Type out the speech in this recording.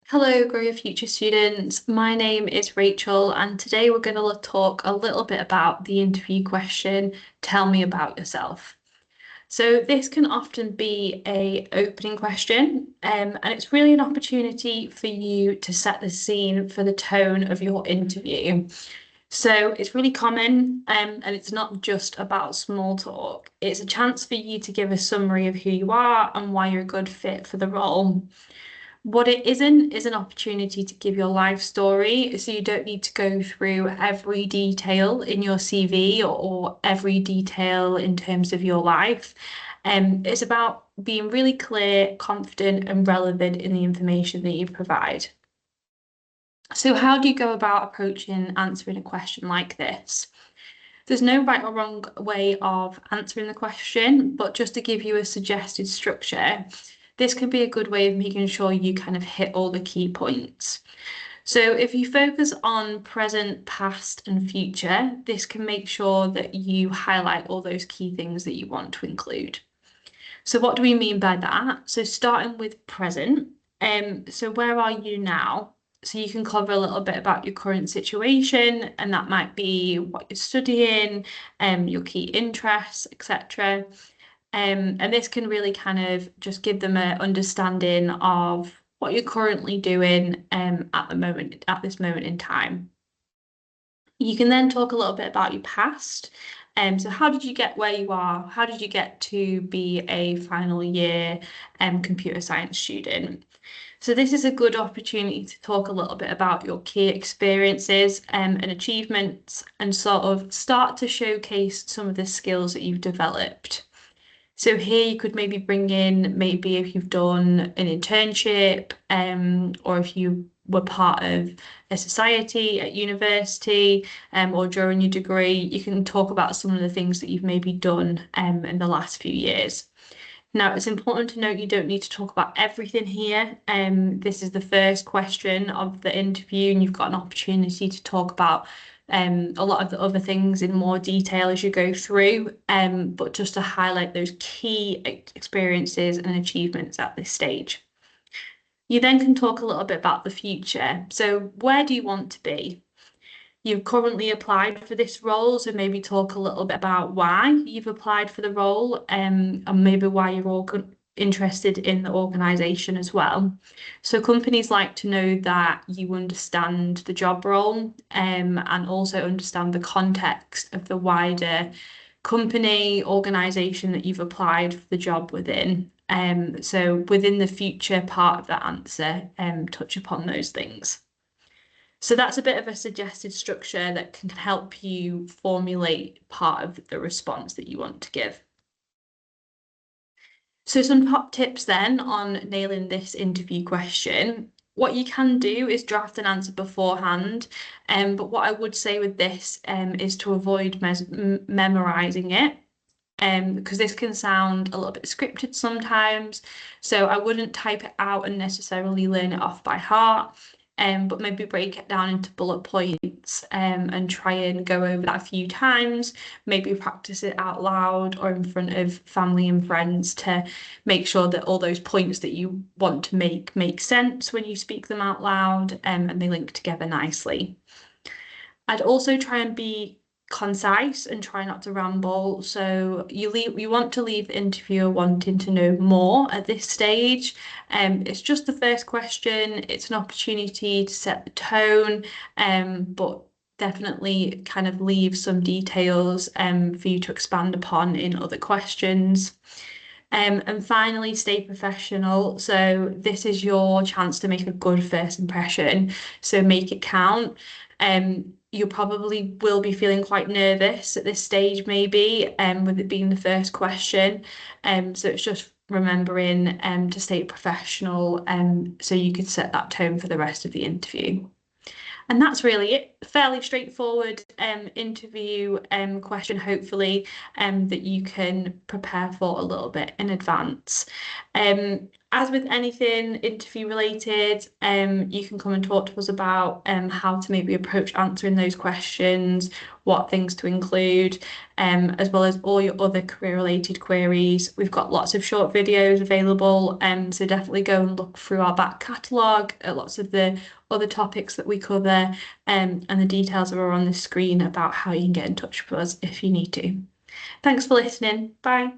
Hello, Grow Your Future students. My name is Rachel, and today we're going to talk a little bit about the interview question, tell me about yourself. So this can often be a opening question, and it's really an opportunity for you to set the scene for the tone of your interview. So it's really common, and it's not just about small talk. It's a chance for you to give a summary of who you are and why you're a good fit for the role. What it isn't is an opportunity to give your life story, so you don't need to go through every detail in your CV or every detail in terms of your life. It's about being really clear, confident, and relevant in the information that you provide. So how do you go about approaching answering a question like this? There's no right or wrong way of answering the question, but just to give you a suggested structure, this can be a good way of making sure you kind of hit all the key points. So if you focus on present, past, and future, this can make sure that you highlight all those key things that you want to include. So what do we mean by that? So starting with present, so where are you now? So you can cover a little bit about your current situation, and that might be what you're studying, your key interests, etc. And this can really kind of just give them an understanding of what you're currently doing at this moment in time. You can then talk a little bit about your past. So how did you get where you are? How did you get to be a final year computer science student? So this is a good opportunity to talk a little bit about your key experiences and achievements and sort of start to showcase some of the skills that you've developed. So here you could maybe bring in maybe if you've done an internship or if you were part of a society at university or during your degree, you can talk about some of the things that you've maybe done in the last few years. Now, it's important to note you don't need to talk about everything here. This is the first question of the interview, and you've got an opportunity to talk about a lot of the other things in more detail as you go through, but just to highlight those key experiences and achievements at this stage. You then can talk a little bit about the future. So where do you want to be? You've currently applied for this role, so maybe talk a little bit about why you've applied for the role and maybe why you're all interested in the organisation as well. So companies like to know that you understand the job role and also understand the context of the wider company organisation that you've applied for the job within. So within the future part of that answer, touch upon those things. So that's a bit of a suggested structure that can help you formulate part of the response that you want to give. So some top tips then on nailing this interview question. What you can do is draft an answer beforehand, but what I would say with this is to avoid memorizing it. Because this can sound a little bit scripted sometimes. So I wouldn't type it out and necessarily learn it off by heart. But maybe break it down into bullet points and try and go over that a few times. Maybe practice it out loud or in front of family and friends to make sure that all those points that you want to make sense when you speak them out loud and they link together nicely. I'd also try and be concise and try not to ramble. So you want to leave the interviewer wanting to know more at this stage. It's just the first question. It's an opportunity to set the tone, but definitely kind of leave some details for you to expand upon in other questions. And finally, stay professional. So this is your chance to make a good first impression. So make it count. You probably will be feeling quite nervous at this stage, maybe, with it being the first question. So it's just remembering to stay professional so you can set that tone for the rest of the interview. And that's really it fairly straightforward interview question, hopefully, that you can prepare for a little bit in advance. As with anything interview related, you can come and talk to us about how to maybe approach answering those questions, what things to include, as well as all your other career related queries. We've got lots of short videos available, so definitely go and look through our back catalogue at lots of the other topics that we cover, and the details are on the screen about how you can get in touch with us if you need to. Thanks for listening. Bye.